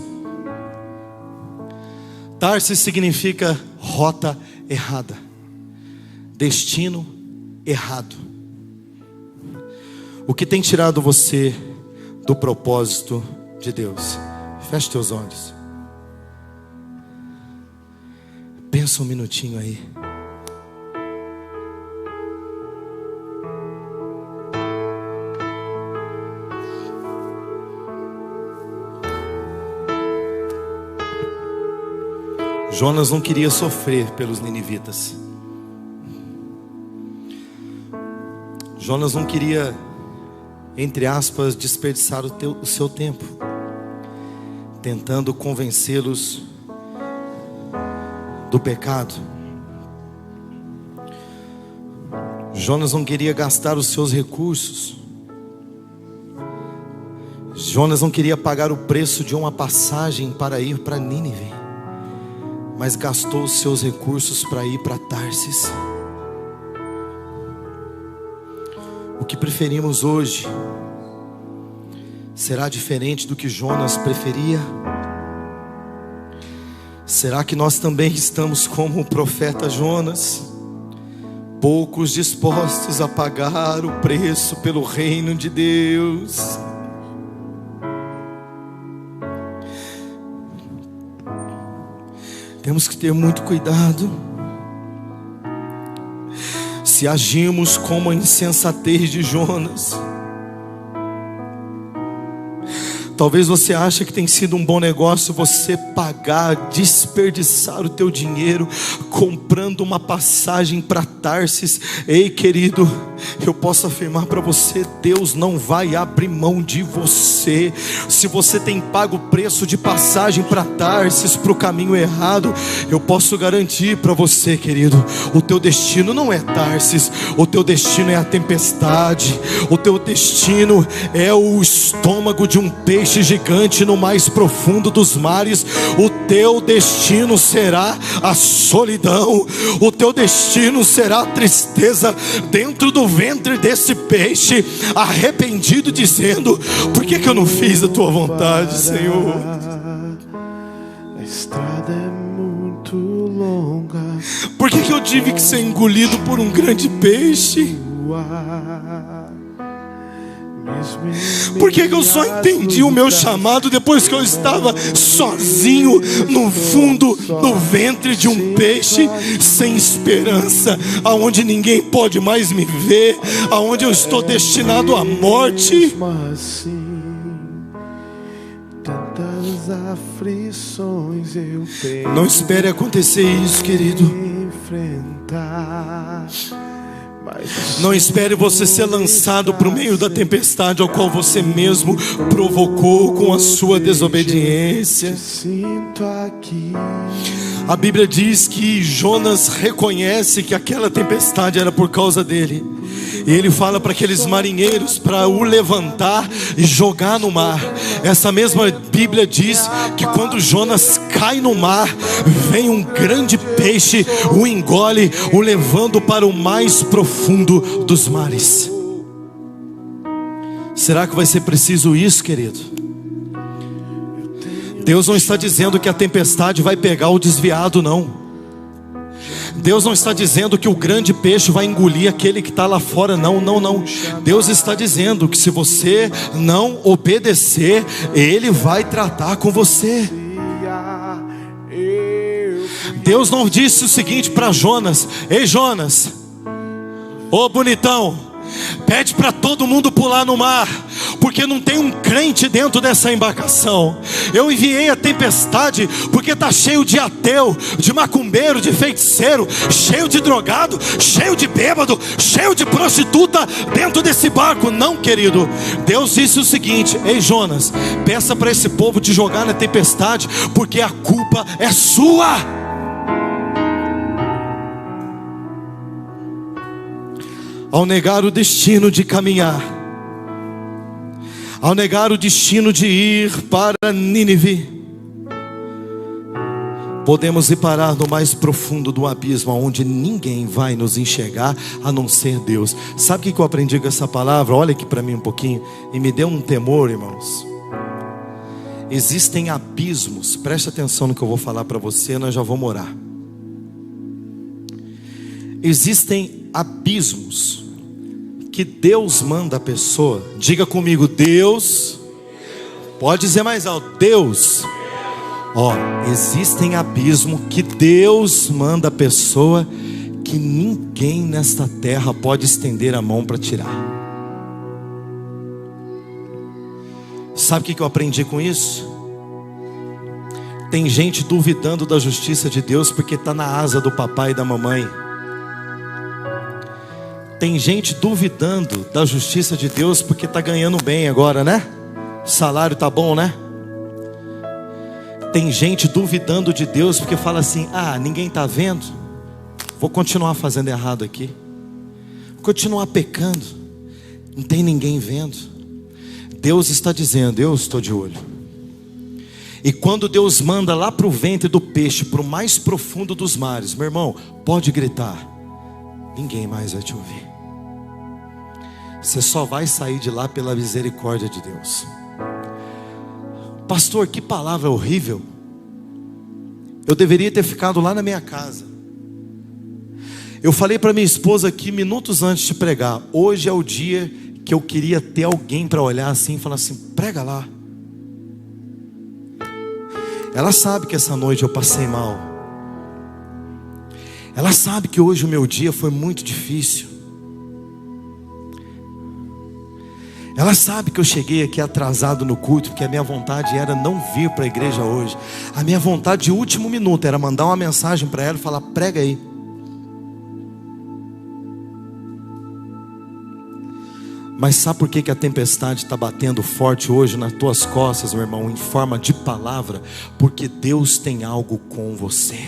Tarsis significa rota errada, destino errado. O que tem tirado você do propósito de Deus? Feche teus olhos. Pensa um minutinho aí. Jonas não queria sofrer pelos ninivitas. Jonas não queria, entre aspas, desperdiçar o seu tempo tentando convencê-los do pecado. Jonas não queria gastar os seus recursos. Jonas não queria pagar o preço de uma passagem para ir para Nínive, mas gastou os seus recursos para ir para Tarsis. O que preferimos hoje será diferente do que Jonas preferia? Será que nós também estamos como o profeta Jonas, poucos dispostos a pagar o preço pelo reino de Deus? Temos que ter muito cuidado. Se agimos como a insensatez de Jonas, talvez você ache que tem sido um bom negócio você pagar, desperdiçar o teu dinheiro comprando uma passagem para Tarsis. Ei, querido, eu posso afirmar para você, Deus não vai abrir mão de você. Se você tem pago o preço de passagem para Tarsis, para o caminho errado, eu posso garantir para você, querido, o teu destino não é Tarsis, o teu destino é a tempestade, o teu destino é o estômago de um peixe gigante no mais profundo dos mares. O teu destino será a solidão, o teu destino será a tristeza dentro do ventre desse peixe, arrependido, dizendo: por que eu não fiz a tua vontade, Senhor? A estrada é muito longa. Por que eu tive que ser engolido por um grande peixe? Por que eu só entendi o meu chamado depois que eu estava sozinho no fundo, no ventre de um peixe, sem esperança, aonde ninguém pode mais me ver, aonde eu estou destinado à morte? Tantas aflições eu tenho. Não espere acontecer isso, querido. Enfrentar. Não espere você ser lançado para o meio da tempestade ao qual você mesmo provocou com a sua desobediência. A Bíblia diz que Jonas reconhece que aquela tempestade era por causa dele. E ele fala para aqueles marinheiros para o levantar e jogar no mar. Essa mesma Bíblia diz que quando Jonas cai no mar, vem um grande peixe, o engole, o levando para o mais profundo dos mares. Será que vai ser preciso isso, querido? Deus não está dizendo que a tempestade vai pegar o desviado, não. Deus não está dizendo que o grande peixe vai engolir aquele que está lá fora, não. Deus está dizendo que se você não obedecer, Ele vai tratar com você. Deus não disse o seguinte para Jonas: ei Jonas, ô bonitão, pede para todo mundo pular no mar, porque não tem um crente dentro dessa embarcação. Eu enviei a tempestade porque está cheio de ateu, de macumbeiro, de feiticeiro, cheio de drogado, cheio de bêbado, cheio de prostituta dentro desse barco. Não, querido, Deus disse o seguinte: ei Jonas, peça para esse povo te jogar na tempestade, porque a culpa é sua. Ao negar o destino de caminhar, ao negar o destino de ir para Nínive, podemos ir parar no mais profundo do abismo, onde ninguém vai nos enxergar a não ser Deus. Sabe o que eu aprendi com essa palavra? Olha aqui para mim um pouquinho, e me deu um temor, irmãos. Existem abismos, preste atenção no que eu vou falar para você, nós já vamos orar. Existem abismos que Deus manda a pessoa. Diga comigo, Deus. Pode dizer mais alto, Deus. Existem abismos que Deus manda a pessoa, que ninguém nesta terra pode estender a mão para tirar. Sabe o que eu aprendi com isso? Tem gente duvidando da justiça de Deus porque está na asa do papai e da mamãe. Tem gente duvidando da justiça de Deus porque está ganhando bem agora, né? O salário está bom, né? Tem gente duvidando de Deus porque fala assim: ninguém está vendo, vou continuar fazendo errado aqui, vou continuar pecando, não tem ninguém vendo. Deus está dizendo: eu estou de olho. E quando Deus manda lá para o ventre do peixe, para o mais profundo dos mares, meu irmão, pode gritar, ninguém mais vai te ouvir. Você só vai sair de lá pela misericórdia de Deus. Pastor, que palavra horrível. Eu deveria ter ficado lá na minha casa. Eu falei para minha esposa aqui minutos antes de pregar: hoje é o dia que eu queria ter alguém para olhar assim e falar assim: prega lá. Ela sabe que essa noite eu passei mal. Ela sabe que hoje o meu dia foi muito difícil. Ela sabe que eu cheguei aqui atrasado no culto, porque a minha vontade era não vir para a igreja hoje. A minha vontade de último minuto era mandar uma mensagem para ela e falar: prega aí. Mas sabe por que a tempestade está batendo forte hoje nas tuas costas, meu irmão, em forma de palavra? Porque Deus tem algo com você.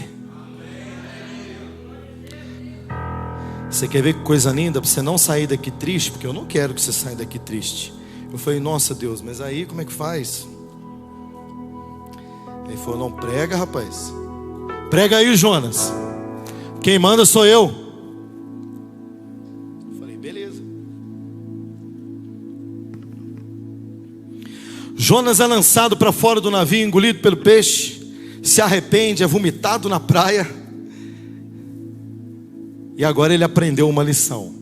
Você quer ver que coisa linda? Para você não sair daqui triste, porque eu não quero que você saia daqui triste. Eu falei: nossa Deus, mas aí como é que faz? Ele falou: não, prega, rapaz. Prega aí, Jonas. Quem manda sou eu. Eu falei: beleza. Jonas é lançado para fora do navio, engolido pelo peixe, se arrepende, é vomitado na praia. E agora ele aprendeu uma lição.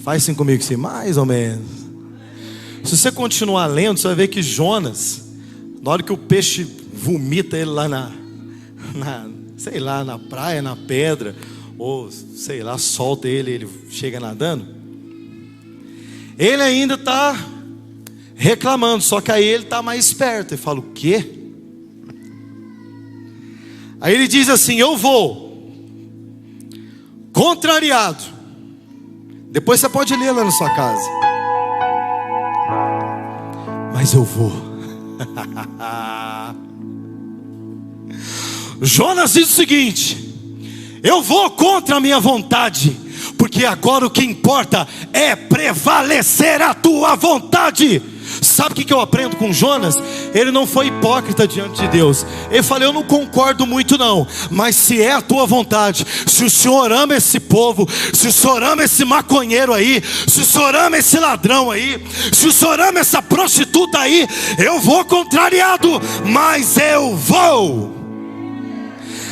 Faz assim comigo, assim, mais ou menos. Se você continuar lendo, você vai ver que Jonas, na hora que o peixe vomita ele lá sei lá, na praia, na pedra, ou sei lá, solta ele chega nadando, ele ainda está reclamando, só que aí ele está mais esperto, ele fala, o quê? Aí ele diz assim, eu vou, contrariado. Depois você pode ler lá na sua casa. Mas eu vou. Jonas diz o seguinte, eu vou contra a minha vontade, porque agora o que importa é prevalecer a tua vontade. Sabe o que eu aprendo com Jonas? Ele não foi hipócrita diante de Deus. Ele falou, eu não concordo muito não, mas se é a tua vontade, se o Senhor ama esse povo, se o Senhor ama esse maconheiro aí, se o Senhor ama esse ladrão aí, se o Senhor ama essa prostituta aí, eu vou contrariado, mas eu vou.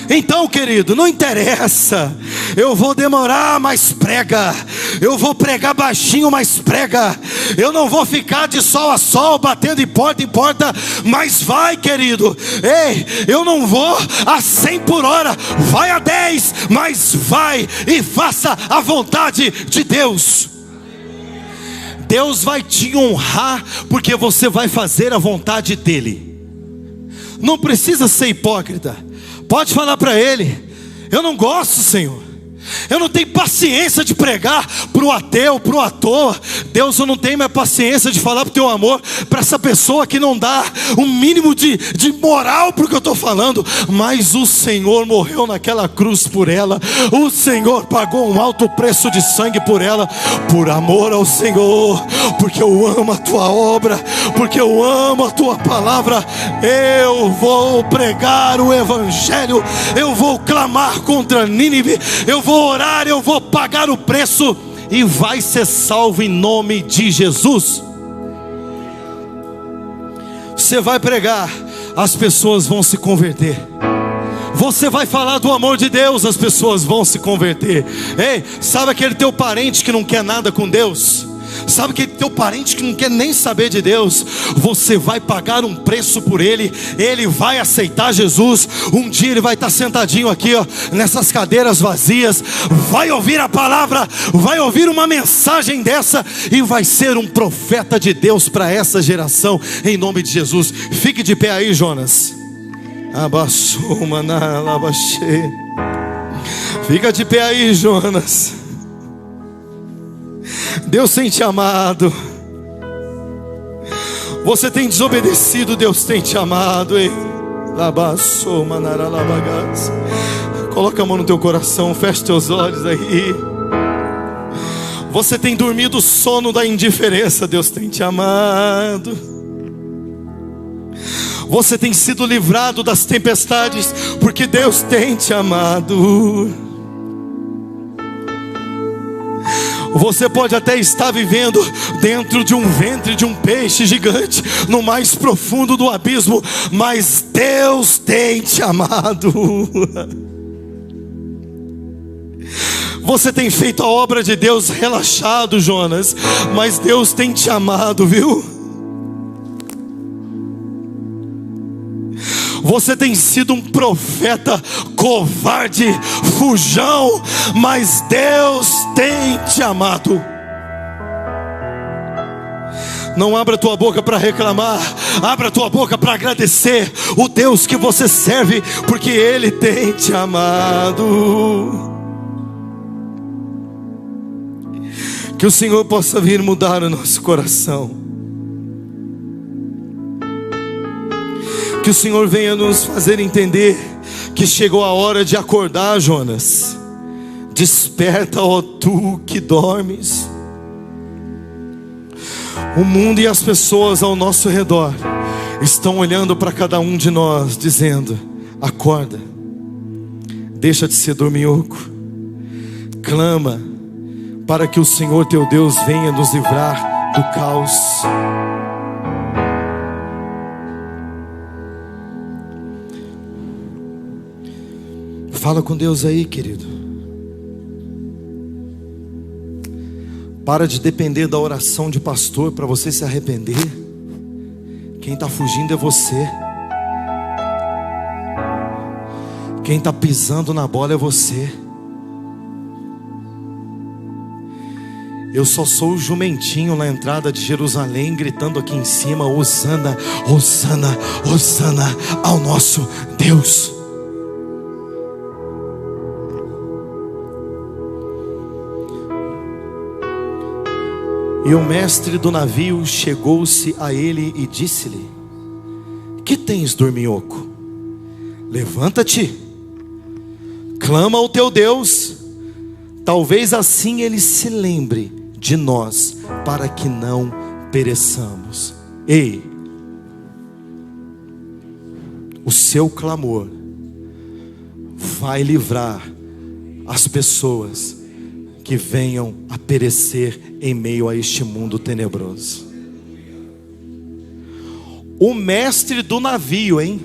Então, querido, não interessa, eu vou demorar, mas prega. Eu vou pregar baixinho, mas prega. Eu não vou ficar de sol a sol, batendo em porta, mas vai, querido. Ei, eu não vou a 100 por hora, vai a 10, mas vai e faça a vontade de Deus. Deus vai te honrar, porque você vai fazer a vontade dEle. Não precisa ser hipócrita. Pode falar para Ele, eu não gosto, Senhor, eu não tenho paciência de pregar para o ateu, para o ator. Deus, eu não tenho mais paciência de falar para o teu amor para essa pessoa que não dá um mínimo de moral para o que eu estou falando. Mas o Senhor morreu naquela cruz por ela. O Senhor pagou um alto preço de sangue por ela. Por amor ao Senhor, porque eu amo a tua obra, porque eu amo a tua palavra, eu vou pregar o Evangelho. Eu vou clamar contra Nínive, eu vou orar, eu vou pagar o preço, e vai ser salvo em nome de Jesus. Você vai pregar, as pessoas vão se converter. Você vai falar do amor de Deus, as pessoas vão se converter. Ei, sabe aquele teu parente que não quer nada com Deus? Sabe aquele teu parente que não quer nem saber de Deus? Você vai pagar um preço por ele. Ele vai aceitar Jesus. Um dia ele vai estar sentadinho aqui, ó, nessas cadeiras vazias, vai ouvir a palavra, vai ouvir uma mensagem dessa, e vai ser um profeta de Deus para essa geração, em nome de Jesus. Fique de pé aí, Jonas. Fica de pé aí, Jonas. Deus tem te amado. Você tem desobedecido, Deus tem te amado, hein? Coloca a mão no teu coração, fecha teus olhos aí. Você tem dormido o sono da indiferença, Deus tem te amado. Você tem sido livrado das tempestades, porque Deus tem te amado. Você pode até estar vivendo dentro de um ventre de um peixe gigante, no mais profundo do abismo, mas Deus tem te amado. Você tem feito a obra de Deus relaxado, Jonas, mas Deus tem te amado, viu? Você tem sido um profeta covarde, fujão, mas Deus tem te amado. Não abra tua boca para reclamar, abra tua boca para agradecer o Deus que você serve, porque Ele tem te amado. Que o Senhor possa vir mudar o nosso coração. Que o Senhor venha nos fazer entender que chegou a hora de acordar, Jonas. Desperta, ó tu que dormes. O mundo e as pessoas ao nosso redor estão olhando para cada um de nós, dizendo: acorda, deixa de ser dorminhoco, clama para que o Senhor teu Deus venha nos livrar do caos. Fala com Deus aí, querido. Para de depender da oração de pastor para você se arrepender. Quem está fugindo é você. Quem está pisando na bola é você. Eu só sou o jumentinho na entrada de Jerusalém, gritando aqui em cima: Hosana, Hosana, Hosana ao nosso Deus. E o mestre do navio chegou-se a ele e disse-lhe: que tens, dorminhoco? Levanta-te, clama ao teu Deus, talvez assim ele se lembre de nós, para que não pereçamos. Ei, o seu clamor vai livrar as pessoas que venham a perecer em meio a este mundo tenebroso. O mestre do navio, hein?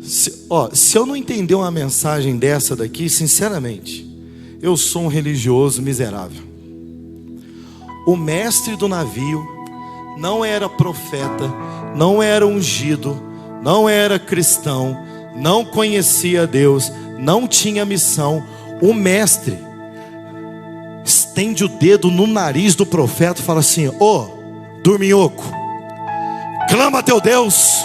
Se eu não entender uma mensagem dessa daqui, sinceramente, eu sou um religioso miserável. O mestre do navio não era profeta, não era ungido, não era cristão, não conhecia Deus, não tinha missão. O mestre estende o dedo no nariz do profeta e fala assim: ô, dorminhoco, clama a teu Deus,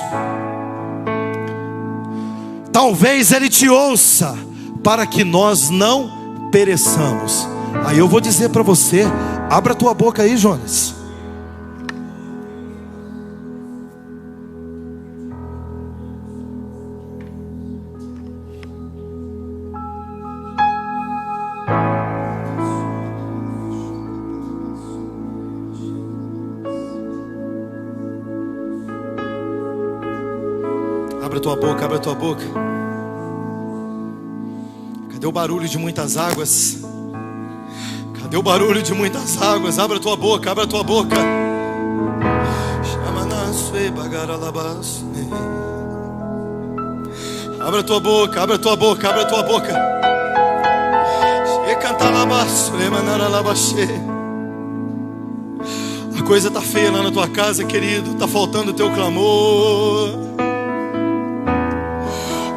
talvez ele te ouça, para que nós não pereçamos. Aí eu vou dizer para você: abra a tua boca aí, Jonas. Abre a tua boca, abre a tua boca. Cadê o barulho de muitas águas? Cadê o barulho de muitas águas? Abre a tua boca, abre a tua boca. Abre a tua boca, abre a tua boca, abre a tua boca. A coisa está feia lá na tua casa, querido. Está faltando o teu clamor.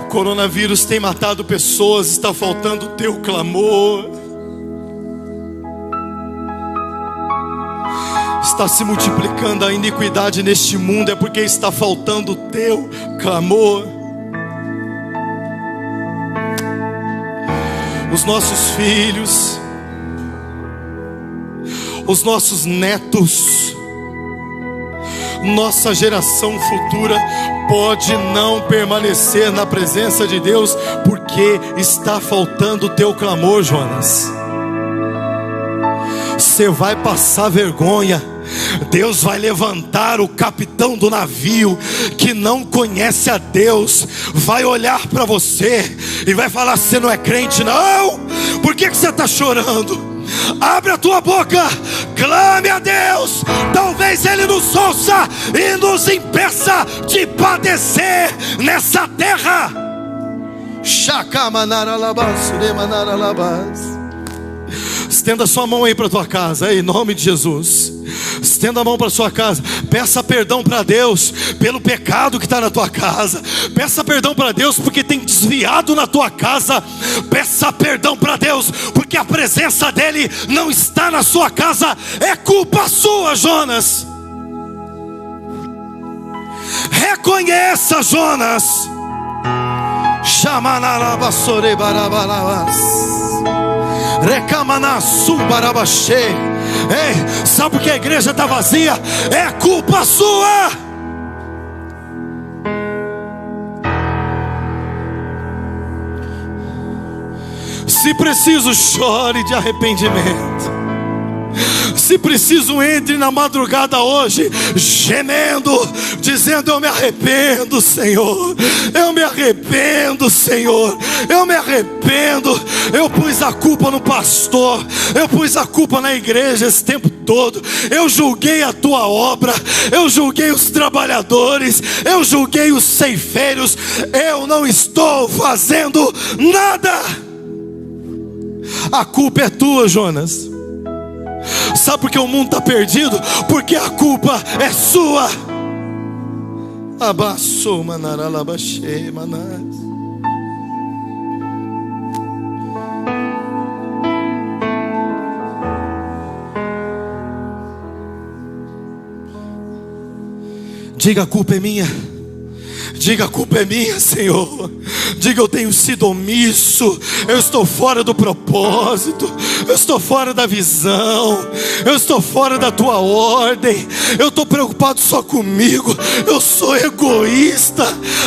O coronavírus tem matado pessoas. Está faltando o teu clamor. Está se multiplicando a iniquidade neste mundo. É porque está faltando o teu clamor. Os nossos filhos, os nossos netos, nossa geração futura pode não permanecer na presença de Deus, porque está faltando o teu clamor, Jonas. Você vai passar vergonha. Deus vai levantar o capitão do navio que não conhece a Deus, vai olhar para você e vai falar: você não é crente não? Por que você está chorando? Abre a tua boca, clame a Deus, talvez Ele nos ouça e nos impeça de padecer nessa terra. Estenda sua mão aí para tua casa, em nome de Jesus. Estenda a mão para sua casa. Peça perdão para Deus pelo pecado que está na tua casa. Peça perdão para Deus porque tem desviado na tua casa. Peça perdão para Deus porque a presença dEle não está na sua casa. É culpa sua, Jonas. Reconheça, Jonas. Ei, sabe por que a igreja está vazia? É culpa sua. Se preciso, chore de arrependimento. Se preciso, entre na madrugada hoje gemendo, dizendo: eu me arrependo, Senhor. Eu me arrependo, Senhor. Eu me arrependo. Eu pus a culpa no pastor. Eu pus a culpa na igreja esse tempo todo. Eu julguei a tua obra. Eu julguei os trabalhadores. Eu julguei os ceifeiros. Eu não estou fazendo nada. A culpa é tua, Jonas. Sabe por que o mundo está perdido? Porque a culpa é sua. Abaçou, manaralabaxê, manás. Diga: a culpa é minha. Diga: a culpa é minha, Senhor. Diga: eu tenho sido omisso. Eu estou fora do propósito. Eu estou fora da visão. Eu estou fora da tua ordem. Eu estou preocupado só comigo. Eu sou egoísta.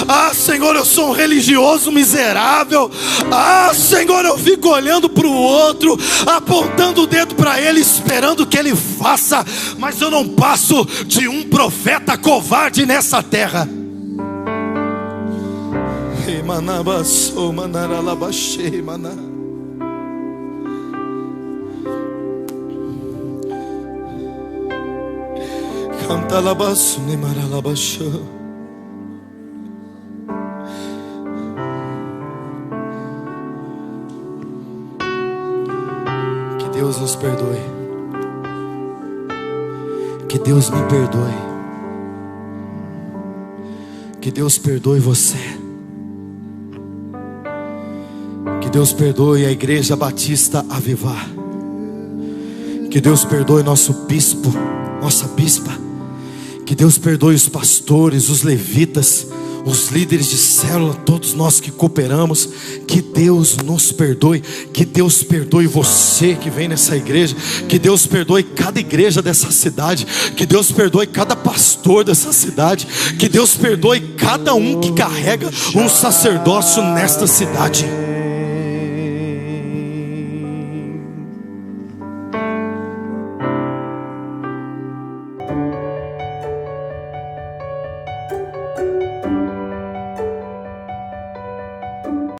Ah, Senhor, eu sou um religioso miserável. Ah, Senhor, eu fico olhando para o outro, apontando o dedo para ele, esperando que ele faça. Mas eu não passo de um profeta covarde nessa terra. Manabaçou, manaralabaxê, maná. Cantalabaço, nemaralabaxô. Que Deus nos perdoe. Que Deus me perdoe. Que Deus perdoe você. Que Deus perdoe a Igreja Batista Avivar. Que Deus perdoe nosso bispo, nossa bispa. Que Deus perdoe os pastores, os levitas, os líderes de célula, todos nós que cooperamos. Que Deus nos perdoe. Que Deus perdoe você que vem nessa igreja. Que Deus perdoe cada igreja dessa cidade. Que Deus perdoe cada pastor dessa cidade. Que Deus perdoe cada um que carrega um sacerdócio nesta cidade.